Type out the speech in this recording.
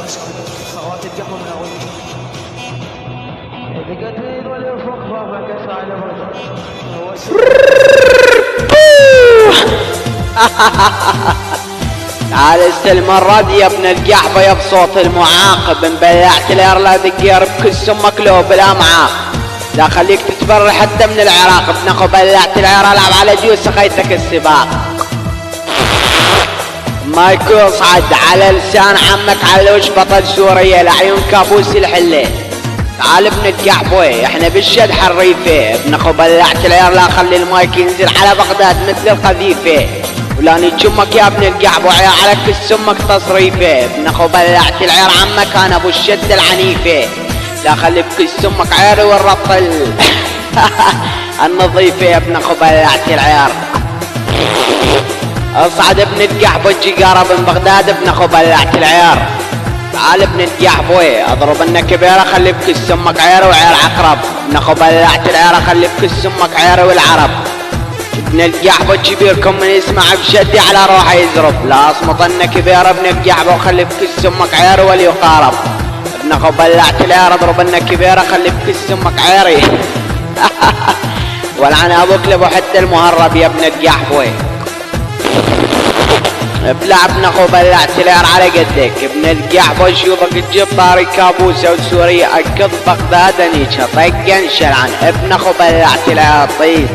خوات القلب من اول دقتين والافق فوق ساعه تعال استلم الرد يا ابن القحبة يا بصوت المعاقب، انبلعت الارلا دقير بكل سمك له بلا معاق، لا خليك تتبر حتى من العراق، ابن اخو بلعت العيار العب على جيوس سقيتك السباق. ما يكون صعد على لسان عمك على وش بطل سوريا لعيون كابوس الحلة. تعال ابن القحبوي احنا بالشد حريفه، ابن اخو بلعت العيار لا خلي المايك ينزل على بغداد مثل القذيفه، ولا نجمك يا ابن القحب وعيا على كل سمك تصريفه، ابن اخو بلعت العيار عمك انا ابو الشد العنيفه، لا خلي بكل سمك عيري والربط النظيفه يا ابن اخو بلعت العيار. اصعد ابن القحب وجي قارب من بغداد ابن اخو بلعت العيار. تعال ابن القحبوي اضرب انه كبيره خلي بكل سمك عيري وعير عقرب، ابن اخو بلعت العيار خلي بكل سمك عيري والعرب. ابن القحبة كبيركم من يسمع بشدي على روحه يزرب، لا اصمت انه كبير ابن القحبة وخلي بكل سمك عيري وليقارب، ابن اخو بلعت العيار اضرب انه كبيرة خلي بكل سمك عيري ولعن ابوك لبو حتى المهرب يا ابن القحبوي. ابلع ابن اخو بلعت العيار على قدك، ابن القحبة شوفك تجيب طاري كابوسة وسوريا اكض بغداد انيشها طقا شلعن، ابن اخو بلعت العيار طيب